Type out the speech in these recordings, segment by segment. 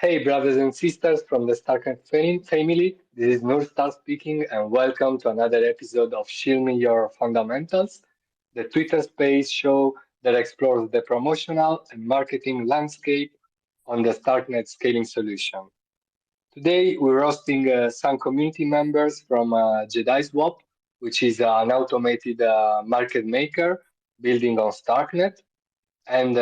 Hey, brothers and sisters from the StarkNet family. This is Nurstar speaking, and welcome to another episode of Shill Me Your Fundamentals, the Twitter space show that explores the promotional and marketing landscape on the StarkNet scaling solution. Today, we're hosting some community members from JediSwap, which is an automated market maker building on StarkNet. And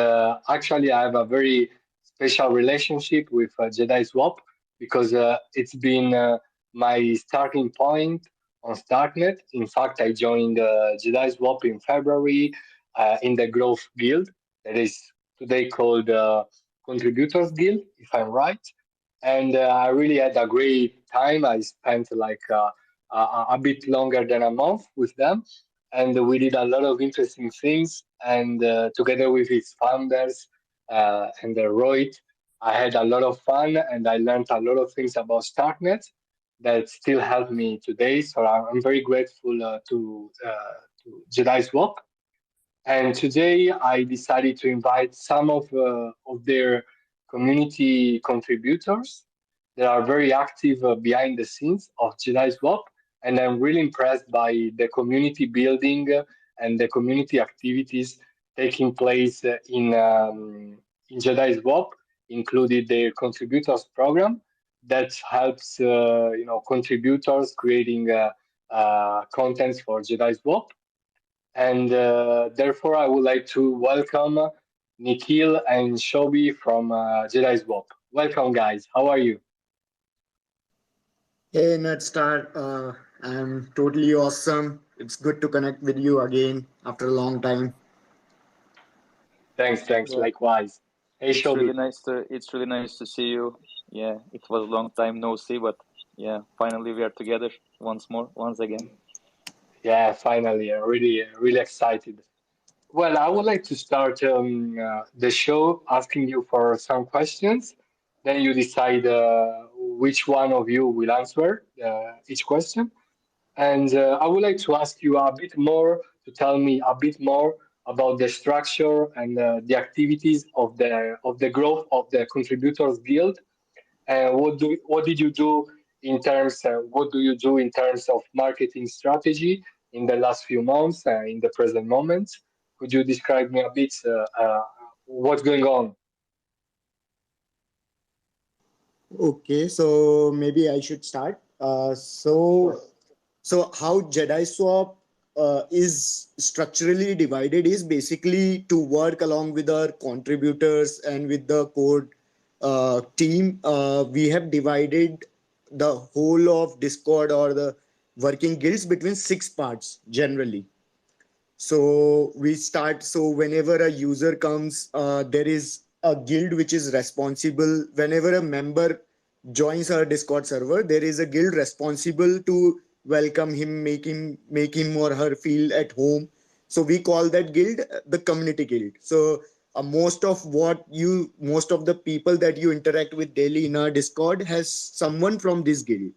actually, I have a very special relationship with JediSwap because it's been my starting point on StarkNet. In fact, I joined JediSwap in February in the Growth Guild, that is today called Contributors Guild, if I'm right. And I really had a great time. I spent like a bit longer than a month with them, and we did a lot of interesting things. And together with its founders and Rohit, I had a lot of fun, and I learned a lot of things about StarkNet that still help me today. So I'm very grateful to JediSwap. And today I decided to invite some of their community contributors that are very active behind the scenes of JediSwap. And I'm really impressed by the community building and the community activities taking place in JediSwap, including their contributors program that helps contributors creating contents for JediSwap. And therefore, I would like to welcome Nikhil and Choby from JediSwap. Welcome, guys. How are you? Hey, Nurstar. I'm totally awesome. It's good to connect with you again after a long time. Thanks. Yeah, Likewise. Hey, Choby. it's really nice to see you. Yeah, it was a long time no see, but yeah, finally we are together once again. Yeah, finally, I'm really excited. Well, I would like to start the show asking you for some questions. Then you decide which one of you will answer each question. And I would like to ask you a bit more to tell me a bit more about the structure and the activities of the growth of the Contributors Guild. And what did you do in terms? What do you do in terms of marketing strategy in the last few months, in the present moment? Could you describe me a bit what's going on? Okay, so maybe I should start. So how JediSwap is structurally divided is basically to work along with our contributors and with the code team. We have divided the whole of Discord or the working guilds between six parts generally. So we start. So whenever a user comes, there is a guild which is responsible. Whenever a member joins our Discord server, there is a guild responsible to welcome him, make him or her feel at home. So we call that guild the community guild. So most of the people that you interact with daily in our Discord has someone from this guild.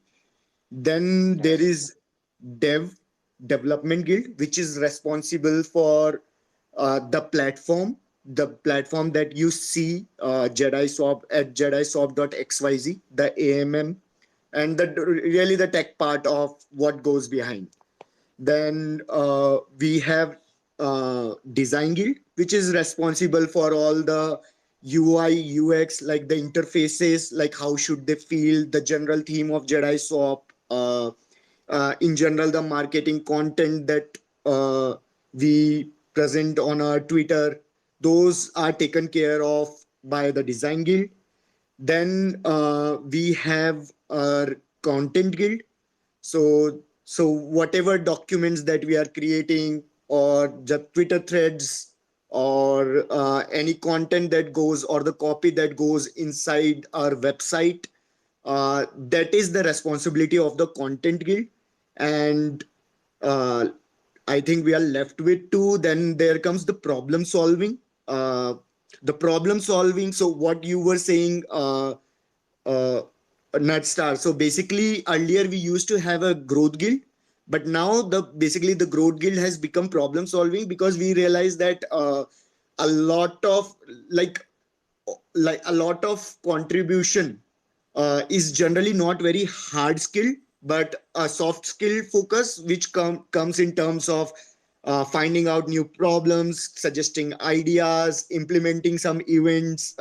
Then there Yes. is dev development guild, which is responsible for the platform that you see JediSwap at jediswap.xyz, the AMM, and really the tech part of what goes behind. Then we have design guild, which is responsible for all the UI, UX, like the interfaces, like how should they feel, the general theme of JediSwap, in general, the marketing content that we present on our Twitter, those are taken care of by the design guild. Then we have our content guild. So whatever documents that we are creating or the Twitter threads or any content that goes or the copy that goes inside our website, that is the responsibility of the content guild. And uh, I think we are left with two. Then there comes the problem solving. So what you were saying, uh, Nurstar. So basically, earlier we used to have a growth guild, but now the growth guild has become problem solving because we realize that a lot of like like a lot of contribution is generally not very hard skill, but a soft skill focus, which comes in terms of finding out new problems, suggesting ideas, implementing some events,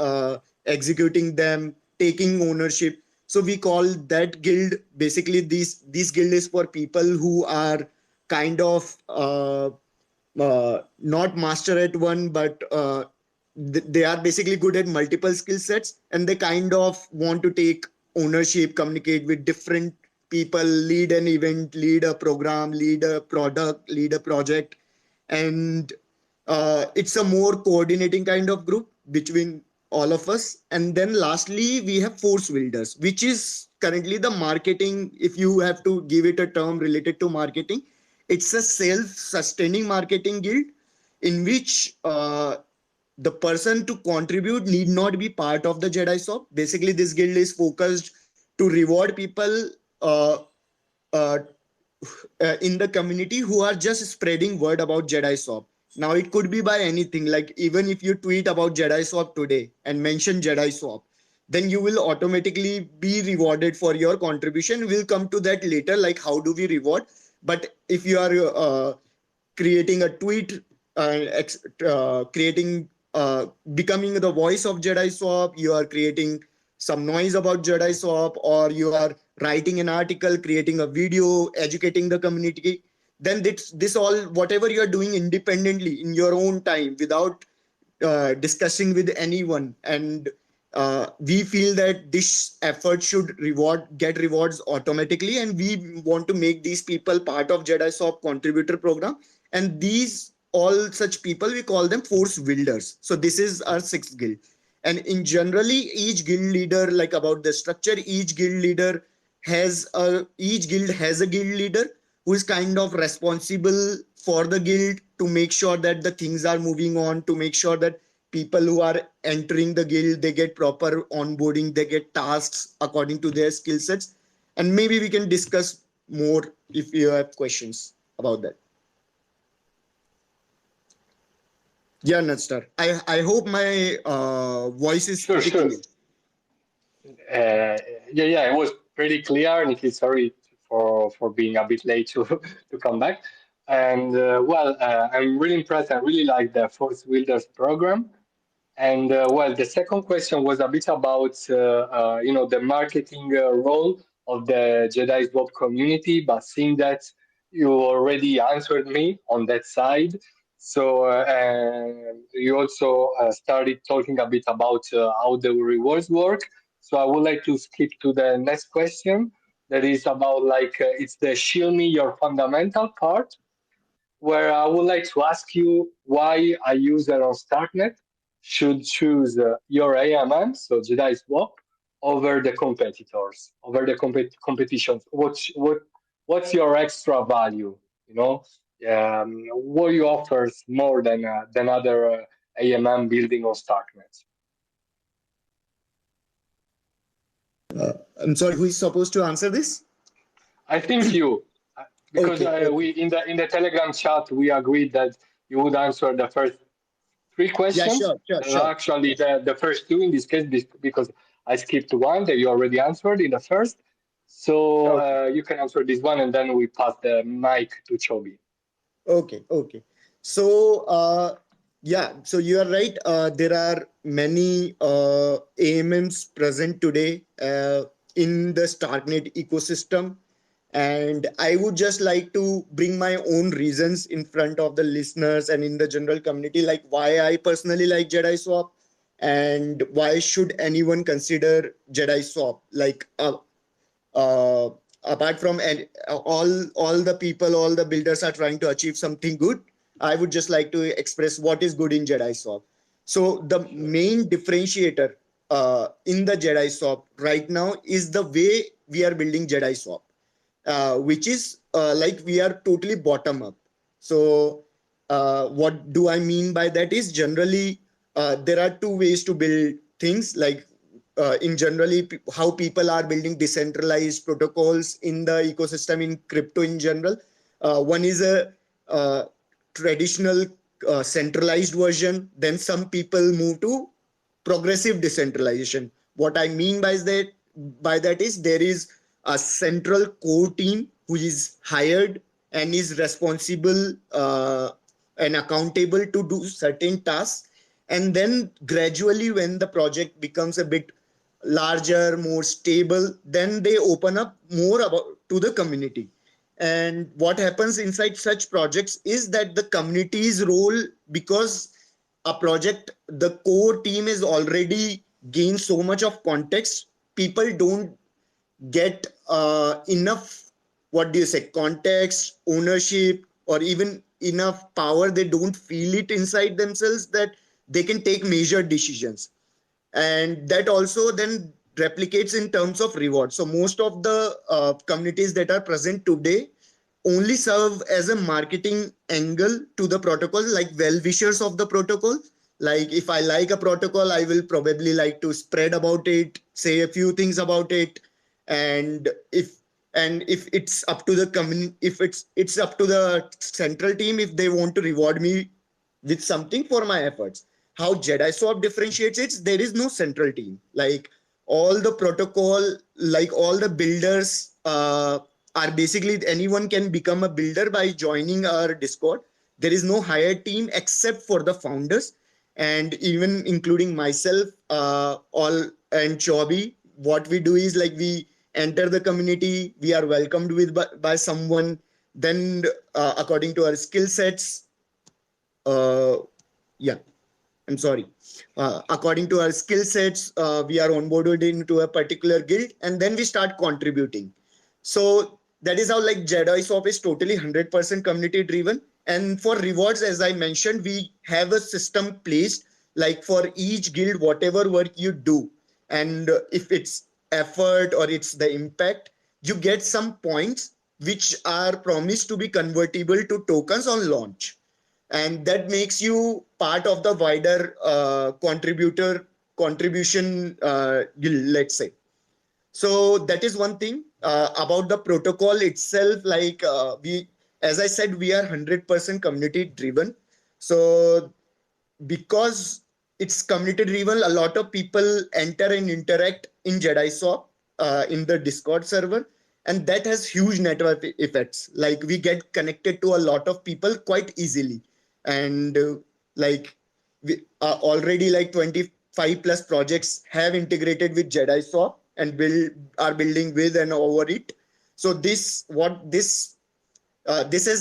executing them, taking ownership. So we call that guild, basically this guild is for people who are kind of not master at one, but they are basically good at multiple skill sets, and they kind of want to take ownership, communicate with different people, lead an event, lead a program, lead a product, lead a project. And it's a more coordinating kind of group between all of us. And then lastly, we have force builders, which is currently the marketing. If you have to give it a term related to marketing, it's a self-sustaining marketing guild in which the person to contribute need not be part of the JediSwap. Basically, this guild is focused to reward people uh, uh, in the community who are just spreading word about JediSwap. Now, it could be by anything. Like even if you tweet about JediSwap today and mention JediSwap, then you will automatically be rewarded for your contribution. We'll come to that later, like how do we reward. But if you are creating a tweet, creating, becoming the voice of JediSwap, you are creating some noise about JediSwap, or you are writing an article, creating a video, educating the community, then this all, whatever you are doing independently in your own time without discussing with anyone, and we feel that this effort should get rewards automatically, and we want to make these people part of JediSwap contributor program. And these all such people, we call them force builders. So this is our sixth guild. And in generally, each guild leader, like about the structure, each guild has a guild leader who is kind of responsible for the guild to make sure that the things are moving on, to make sure that people who are entering the guild, they get proper onboarding, they get tasks according to their skill sets. And maybe we can discuss more if you have questions about that. Yeah, Nurstar. I hope my voice is Sure, pretty sure. clear. Uh, yeah, it was pretty clear. Nikki, sorry for being a bit late to to come back. And I'm really impressed. I really like the Force Builders program. And the second question was a bit about the marketing role of the Jedi Swap community, but seeing that you already answered me on that side, so and you also started talking a bit about how the rewards work. So I would like to skip to the next question. That is about it's the Shill Me Your Fundamental part, where I would like to ask you why a user on StarkNet should choose your AMM, so Jedi Swap, over the competitors, over the competitions. What's your extra value? What you offers more than other AMM building on StarkNet? I'm sorry, who is supposed to answer this? I think you, because Okay, okay. we in the Telegram chat we agreed that you would answer the first three Yeah, questions. sure, sure, And sure. actually, the first two in this case, because I skipped one that you already answered in the first. So Okay. you can answer this one, and then we pass the mic to Choby. Okay, okay. So, yeah, so you are right. There are many AMMs present today in the StarkNet ecosystem. And I would just like to bring my own reasons in front of the listeners and in the general community, like why I personally like JediSwap and why should anyone consider JediSwap. Like uh, apart from all the people, all the builders are trying to achieve something good, I would just like to express what is good in JediSwap. So the Sure. main differentiator in the JediSwap right now is the way we are building JediSwap, which is like we are totally bottom up. So what do I mean by that is generally there are two ways to build things. Like in generally how people are building decentralized protocols in the ecosystem in crypto in general. One is a traditional centralized version. Then some people move to progressive decentralization. What I mean by that is there is a central core team who is hired and is responsible and accountable to do certain tasks, and then gradually when the project becomes a bit larger, more stable, then they open up more about to the community. And what happens inside such projects is that the community's role, because a project, the core team is already gained so much of context, people don't get enough, what do you say, context, ownership, or even enough power. They don't feel it inside themselves that they can take major decisions. And that also then replicates in terms of reward. So most of the communities that are present today only serve as a marketing angle to the protocol, like well-wishers of the protocol. Like if I like a protocol, I will probably like to spread about it, say a few things about it. And if it's up to the community, if it's up to the central team, if they want to reward me with something for my efforts. How JediSwap differentiates it, there is no central team. Like all the protocol, like all the builders are basically, anyone can become a builder by joining our Discord. There is no hired team except for the founders, and even including myself, all and Choby. What we do is like we enter the community, we are welcomed with by someone. Then, according to our skill sets, uh, yeah, I'm sorry. According to our skill sets, we are onboarded into a particular guild, and then we start contributing. So that is how like JediSwap is totally 100% community driven. And for rewards, as I mentioned, we have a system placed, like for each guild, whatever work you do, and if it's effort or it's the impact, you get some points which are promised to be convertible to tokens on launch, and that makes you part of the wider contribution guild, let's say. So that is one thing about the protocol itself. Like we, as I said, we are 100% community driven. So because it's community driven, a lot of people enter and interact in JediSwap in the Discord server, and that has huge network effects. Like we get connected to a lot of people quite easily, and like we already like 25 plus projects have integrated with JediSwap and are building with and over it. So this is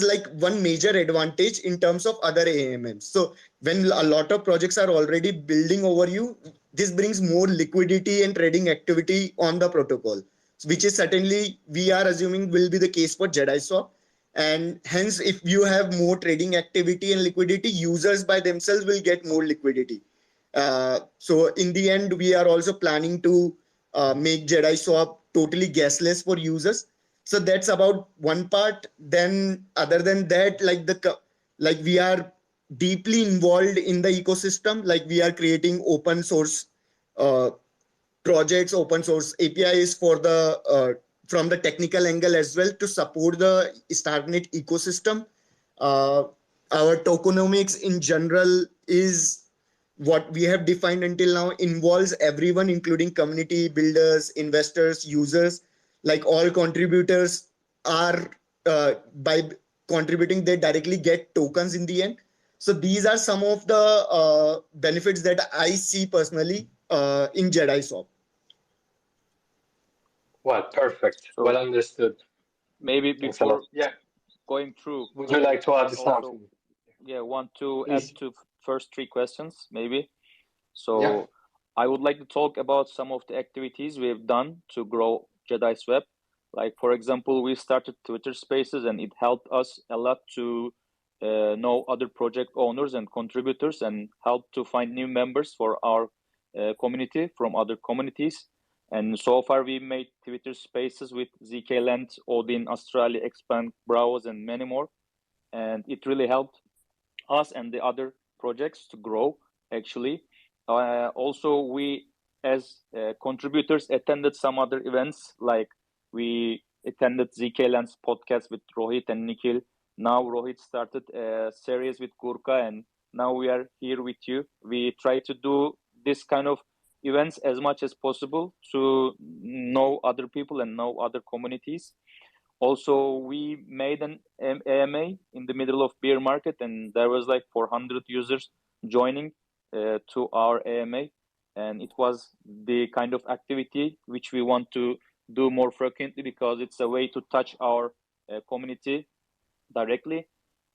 like one major advantage in terms of other AMMs. So when a lot of projects are already building over you, this brings more liquidity and trading activity on the protocol, which is certainly we are assuming will be the case for JediSwap. And hence, if you have more trading activity and liquidity, users by themselves will get more liquidity. So in the end, we are also planning to make JediSwap totally gasless for users. So that's about one part. Then other than that, like we are deeply involved in the ecosystem. Like we are creating open source uh, projects, open source APIs for the from the technical angle as well to support the StarkNet ecosystem. Uh, our tokenomics in general is what we have defined until now, involves everyone, including community builders, investors, users. Like all contributors are by contributing, they directly get tokens in the end. So these are some of the benefits that I see personally in JediSwap. Well, perfect. Well So understood. maybe Thanks a lot. before Yeah. going through, Would you like to I add also something? want to add Please. to first three questions maybe. Yeah. So I would like to talk about some of the activities we've done to grow JediSwap. Like for example, we started Twitter Spaces, and it helped us a lot to know other project owners and contributors, and help to find new members for our community from other communities. And so far, we made Twitter Spaces with zkland, Odin, Australia, Expand, Browse, and many more. And it really helped us and the other projects to grow, actually. Also, we as contributors attended some other events, like we attended zkland's podcast with Rohit and Nikhil. Now Rohit started a series with Gurka, and now we are here with you. We try to do this kind of events as much as possible to know other people and know other communities. Also, we made an AMA in the middle of bear market, and there was like 400 users joining to our AMA, and it was the kind of activity which we want to do more frequently because it's a way to touch our community directly.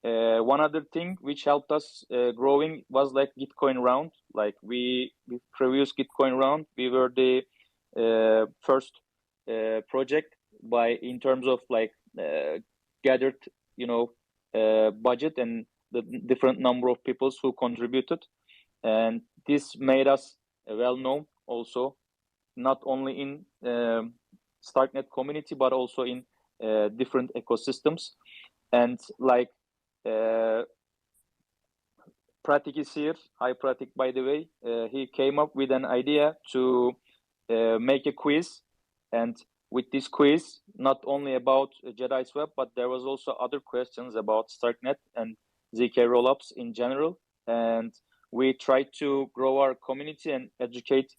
One other thing which helped us growing was like Gitcoin round. Like we previous Gitcoin round, we were the first project by in terms of like gathered budget and the different number of people who contributed, and this made us well known also, not only in StarkNet community but also in different ecosystems. And like Pratik is here. Hi Pratik, by the way. He came up with an idea to make a quiz, and with this quiz, not only about JediSwap, but there was also other questions about StarkNet and ZK rollups in general. And we tried to grow our community and educate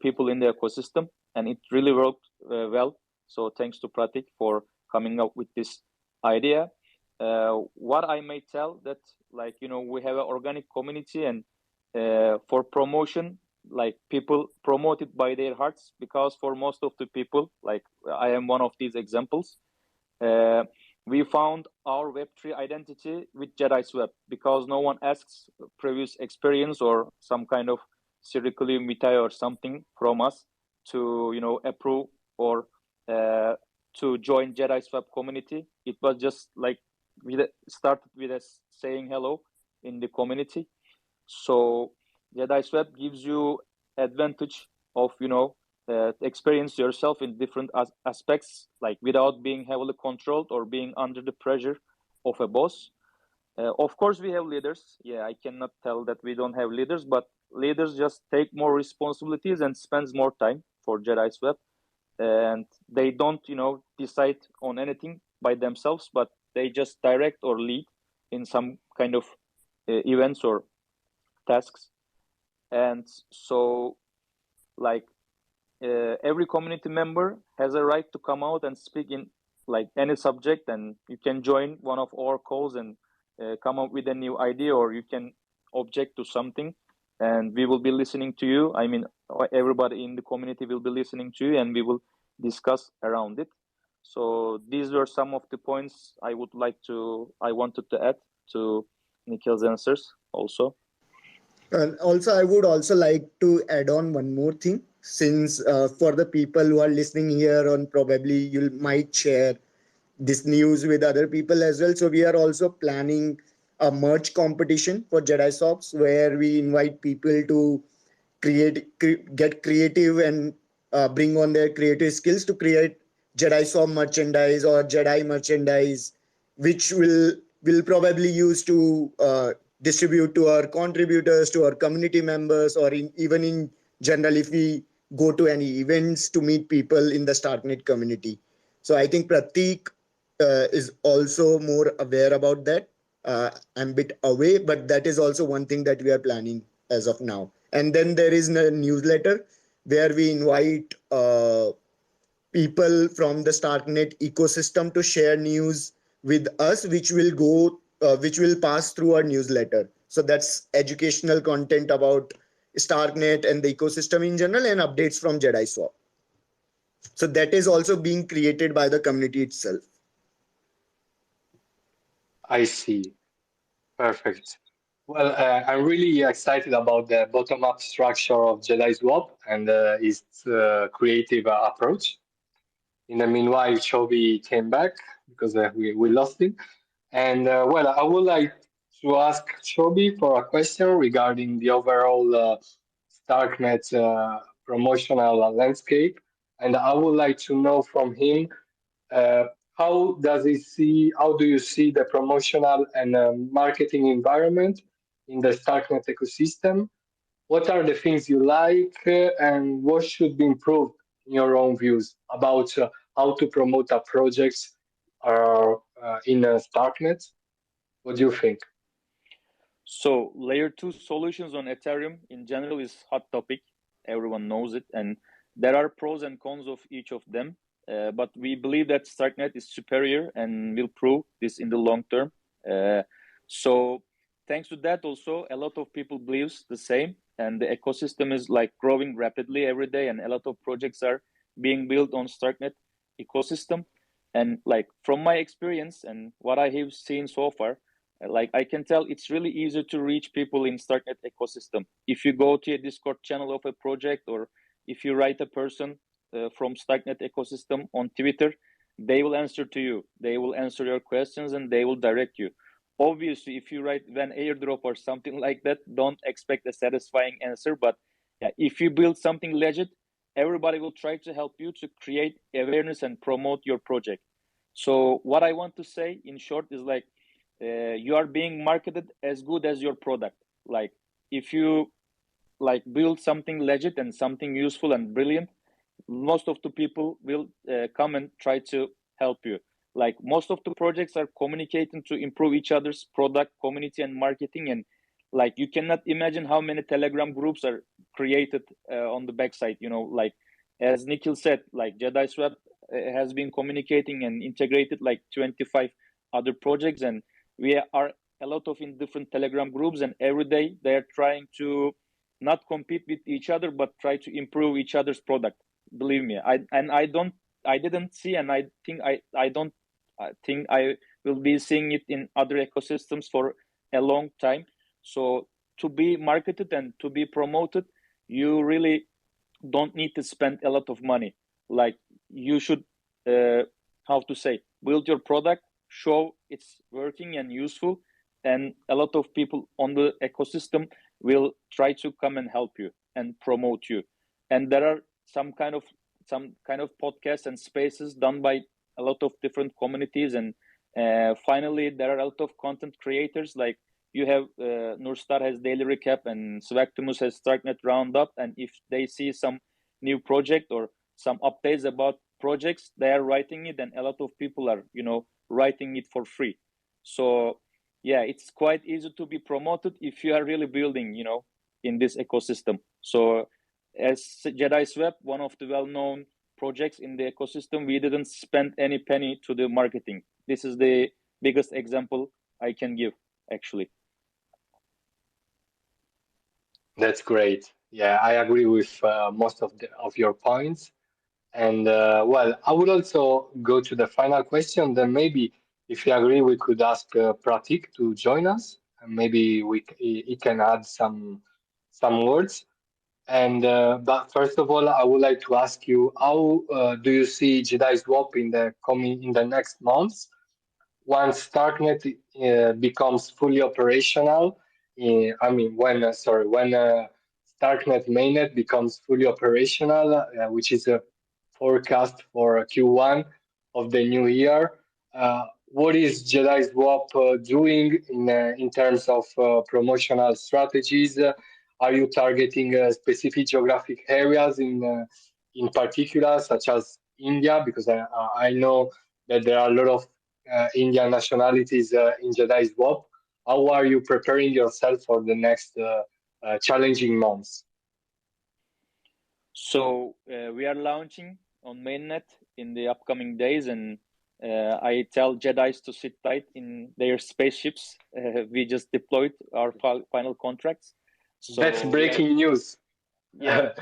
people in the ecosystem, and it really worked well. So thanks to Pratik for coming up with this idea. What I may tell that, like, we have an organic community, and for promotion, like, people promote it by their hearts, because for most of the people, like I am one of these examples, we found our Web3 identity with JediSwap because no one asks previous experience or some kind of curriculum vitae or something from us to approve or to join JediSwap community. It was just like we started with us saying hello in the community. So JediSwap gives you advantage of experience yourself in different aspects, like without being heavily controlled or being under the pressure of a boss. Of course, we have leaders. Yeah, I cannot tell that we don't have leaders, but leaders just take more responsibilities and spends more time for JediSwap, and they don't decide on anything by themselves, but they just direct or lead in some kind of events or tasks. And so, like, every community member has a right to come out and speak in like any subject, and you can join one of our calls and come up with a new idea, or you can object to something, and we will be listening to you. I mean, everybody in the community will be listening to you, and we will discuss around it. So these were some of the points I wanted to add to Nikhil's answers also. And also, I would also like to add on one more thing, since for the people who are listening here, on probably you might share this news with other people as well. So we are also planning a merch competition for JediSops, where we invite people to get creative and bring on their creative skills to create JediSop merchandise or Jedi merchandise, which will probably use to distribute to our contributors, to our community members, or even in general if we go to any events to meet people in the StarkNet community. So I think Pratik is also more aware about that. I'm a bit away, but that is also one thing that we are planning as of now. And then there is a newsletter where we invite people from the StarkNet ecosystem to share news with us, which will pass through our newsletter. So that's educational content about StarkNet and the ecosystem in general, and updates from JediSwap. So that is also being created by the community itself. I see. Perfect. Well, I'm really excited about the bottom-up structure of JediSwap and its creative approach. In the meanwhile, Choby came back because we lost him. And well, I would like to ask Choby for a question regarding the overall StarkNet promotional landscape. And I would like to know from him uh, how do you see the promotional and marketing environment in the StarkNet ecosystem? What are the things you like, and what should be improved in your own views about how to promote a project in StarkNet? What do you think? So layer 2 solutions on Ethereum in general is hot topic. Everyone knows it, and there are pros and cons of each of them. But we believe that StarkNet is superior and will prove this in the long term. So thanks to that, also a lot of people believes the same, and the ecosystem is like growing rapidly every day, and a lot of projects are being built on StarkNet ecosystem. And like from my experience and what I have seen so far, like I can tell it's really easy to reach people in StarkNet ecosystem. If you go to a Discord channel of a project, or if you write a person from StarkNet ecosystem on Twitter, they will answer to you. They will answer your questions and they will direct you. Obviously, if you write an airdrop or something like that, don't expect a satisfying answer. But yeah, if you build something legit, everybody will try to help you to create awareness and promote your project. So what I want to say in short is like, you are being marketed as good as your product. Like if you like build something legit and something useful and brilliant, most of the people will come and try to help you. Like most of the projects are communicating to improve each other's product, community, and marketing. And like you cannot imagine how many Telegram groups are created on the backside. You know, like as Nikhil said, like JediSwap has been communicating and integrated like 25 other projects, and we are a lot of in different Telegram groups, and every day they're trying to not compete with each other, but try to improve each other's product. Believe me, I didn't see, and I think I think I will be seeing it in other ecosystems for a long time. So to be marketed and to be promoted, you really don't need to spend a lot of money. Like you should, how to say, build your product, show it's working and useful, and a lot of people on the ecosystem will try to come and help you and promote you. And there are some kind of podcasts and spaces done by a lot of different communities, and finally there are a lot of content creators. Like you have Nurstar has daily recap, and Swagtimus has StarkNet roundup, and if they see some new project or some updates about projects, they are writing it, and a lot of people are writing it for free. So yeah, it's quite easy to be promoted if you are really building in this ecosystem. So as JediSwap, one of the well-known projects in the ecosystem, we didn't spend any penny to the marketing. This is the biggest example I can give, actually. That's great. Yeah, I agree with most of your points. And well, I would also go to the final question. Then maybe, if you agree, we could ask Pratik to join us, and maybe he can add some words. And but first of all, I would like to ask you, how do you see Jedi Swap in the next months? Once StarkNet becomes fully operational, I mean, when StarkNet mainnet becomes fully operational, which is a forecast for Q1 of the new year, what is JediSwap doing in terms of promotional strategies? Are you targeting specific geographic areas in particular, such as India? Because I know that there are a lot of Indian nationalities in JediSwap. How are you preparing yourself for the next challenging months? So we are launching on mainnet in the upcoming days, and I tell Jedis to sit tight in their spaceships. We just deployed our final contracts. So That's breaking news. yeah, That's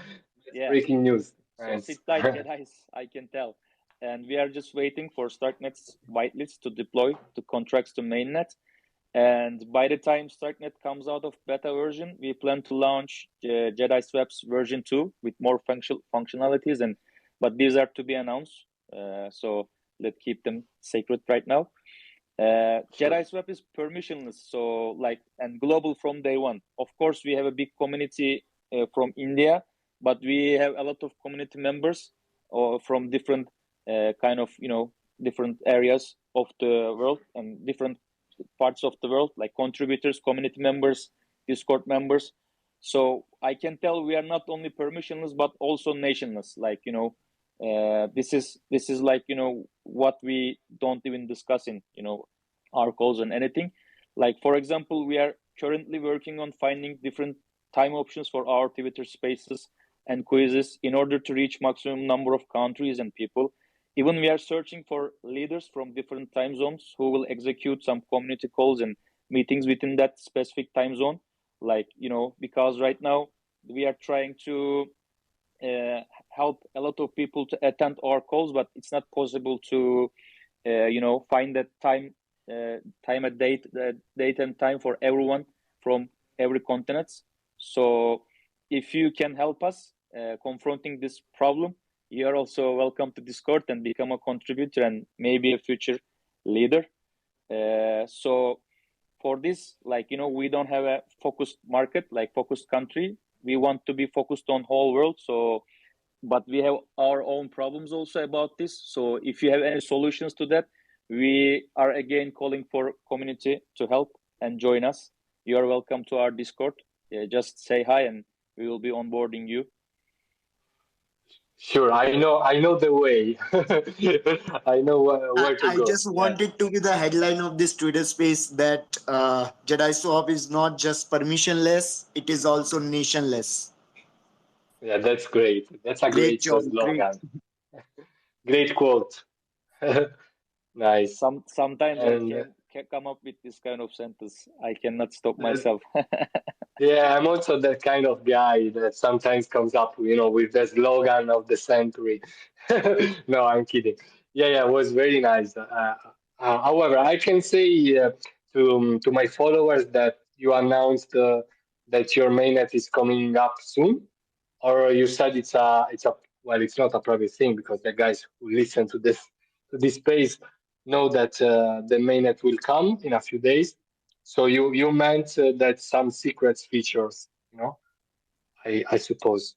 yeah. breaking news. So Nice. sit tight, Jedis, I can tell. And we are just waiting for StarkNet's whitelist to deploy the contracts to mainnet. And by the time StarkNet comes out of beta version, we plan to launch JediSwap's version 2 with more functionalities, but these are to be announced. So let's keep them secret right now. Sure. JediSwap is permissionless, so and global from day one. Of course, we have a big community from India, but we have a lot of community members from different different areas of the world and different parts of the world, like contributors, community members, Discord members. So I can tell we are not only permissionless but also nationless. This is like what we don't even discuss in our calls and anything. Like for example, we are currently working on finding different time options for our Twitter spaces and quizzes in order to reach maximum number of countries and people. Even we are searching for leaders from different time zones who will execute some community calls and meetings within that specific time zone. Like, because right now we are trying to help a lot of people to attend our calls, but it's not possible to, find that time, date and time for everyone from every continent. So if you can help us confronting this problem, you are also welcome to Discord and become a contributor and maybe a future leader. So for this, we don't have a focused market, like focused country. We want to be focused on whole world. So, but we have our own problems also about this. So if you have any solutions to that, we are again calling for community to help and join us. You are welcome to our Discord. Just say hi and we will be onboarding you. Sure, I know the way. I know where to I go. just want it to be the headline of this Twitter space that JediSwap is not just permissionless, it is also nationless. Yeah, that's great. That's a Great great job. Great. slogan. Great quote. Nice. Sometimes I And can come up with this kind of sentence. I cannot stop that, myself. yeah, I'm also that kind of guy that sometimes comes up, with the slogan of the century. No, I'm kidding. Yeah, it was very nice. However, I can say to my followers that you announced that your mainnet is coming up soon, or you said it's a well, it's not a private thing because the guys who listen to this space know that the mainnet will come in a few days. So you meant that some secrets features, I suppose.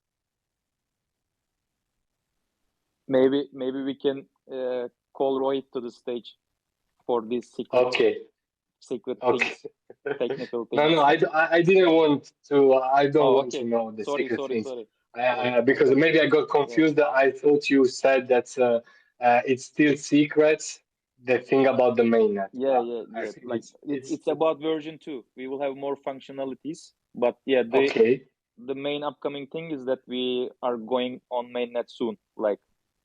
Maybe we can call Roy to the stage for these Okay, secret okay. things, technical No, things. I didn't want to. I don't Oh, want to okay. know the Sorry, secret sorry, things. sorry, Because Okay. maybe I got Yeah, confused. I thought you said that it's still secrets. The thing about the mainnet, but I yeah. think Like it's it's about version 2. We will have more functionalities, but yeah, okay. the main upcoming thing is that we are going on mainnet soon. Like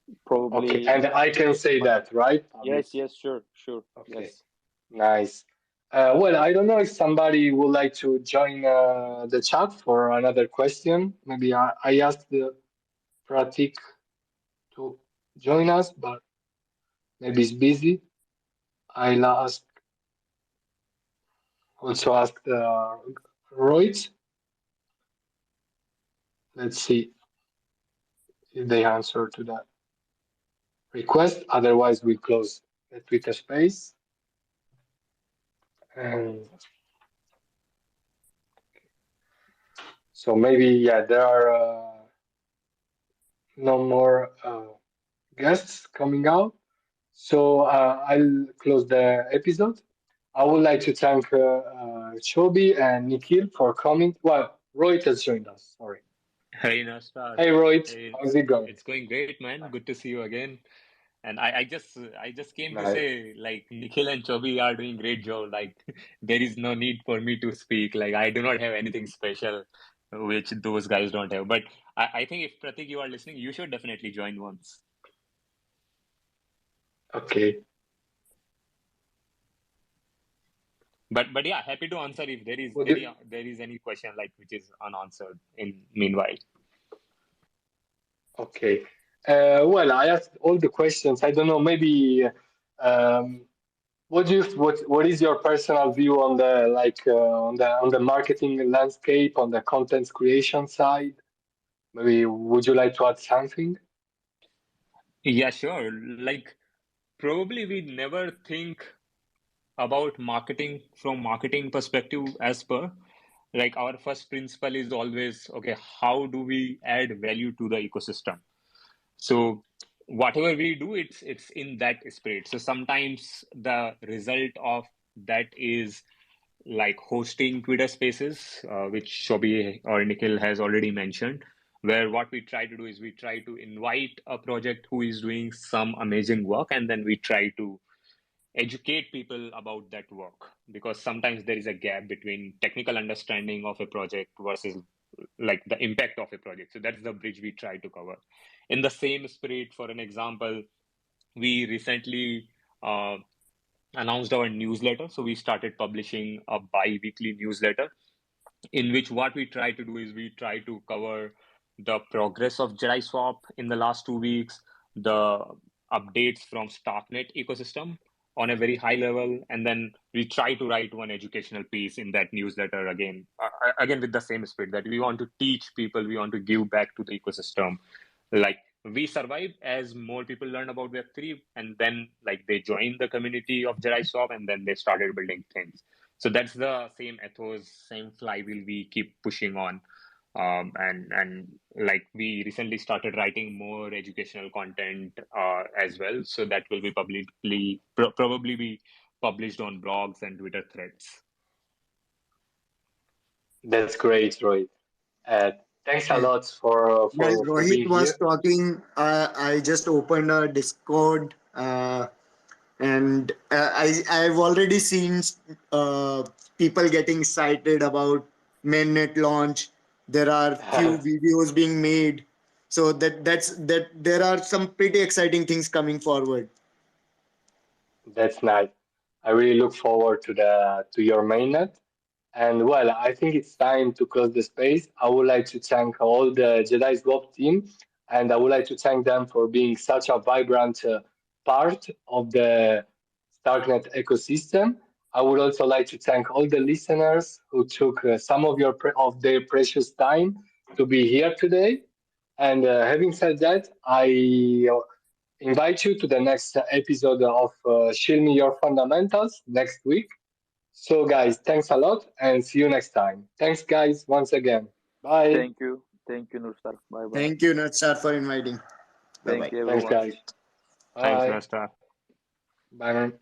Okay, probably. and I can say that, right? Public. Yes, sure, Okay, yes. nice. Well, I don't know if somebody would like to join the chat for another question. Maybe I asked the Pratik to join us, but maybe he's busy. I'll also ask Royce. Let's see if they answer to that request. Otherwise, we'll close the Twitter space. And so maybe, yeah, there are no more guests coming out. So I'll close the episode. I would like to thank Choby and Nikhil for coming. Well, Roy has joined us. Sorry. Hey, Nurstar. Hey, Roy, Hey, how's it going? it's going great, man. Good to see you again. And I just came to Nice. say, like, Nikhil and Chobi are doing great job. Like, there is no need for me to speak. Like, I do not have anything special which those guys don't have. But I think if Pratik, you are listening, you should definitely join once. Okay. But yeah, happy to answer if What do, there is any question like which is unanswered in meanwhile. okay. Well, I asked all the questions. I don't know. Maybe um, what is your personal view on the on the marketing landscape on the content creation side? Maybe would you like to add something? Yeah, sure. Like, probably we never think about marketing from marketing perspective as per like our first principle is always okay, how do we add value to the ecosystem? So whatever we do, it's in that spirit. So sometimes the result of that is like hosting Twitter spaces, which Shobi or Nikhil has already mentioned, where what we try to do is we try to invite a project who is doing some amazing work, and then we try to educate people about that work, because sometimes there is a gap between technical understanding of a project versus like the impact of a project. So that's the bridge we try to cover. In the same spirit, for an example, we recently announced our newsletter. So we started publishing a bi-weekly newsletter in which what we try to do is we try to cover the progress of JediSwap in the last 2 weeks, the updates from StarkNet ecosystem on a very high level, and then we try to write one educational piece in that newsletter again with the same spirit that we want to teach people, we want to give back to the ecosystem. Like we survive as more people learn about Web3, and then like they join the community of JediSwap, and then they started building things. So that's the same ethos, same flywheel we keep pushing on. And like we recently started writing more educational content as well. So that will be probably be published on blogs and Twitter threads. That's great, Rohit. Uh, Thanks a Yeah. lot for While for Rohit being was here. talking, I just opened a Discord, and I've already seen people getting excited about mainnet launch. There are few videos being made, so that there are some pretty exciting things coming forward. That's nice. I really look forward to the to your mainnet. And well, I think it's time to close the space. I would like to thank all the JediSwap team, and I would like to thank them for being such a vibrant part of the StarkNet ecosystem. I would also like to thank all the listeners who took some of of their precious time to be here today. And having said that, I invite you to the next episode of Shill Me Your Fundamentals next week. So, guys, thanks a lot and see you next time. Thanks, guys, once again. Bye. Thank you, Nurstar. Bye bye. Thank you, Nurstar, for inviting. Bye Thank bye. you, Thanks, everyone. guys. Thanks, Bye. Nurstar. Bye, man.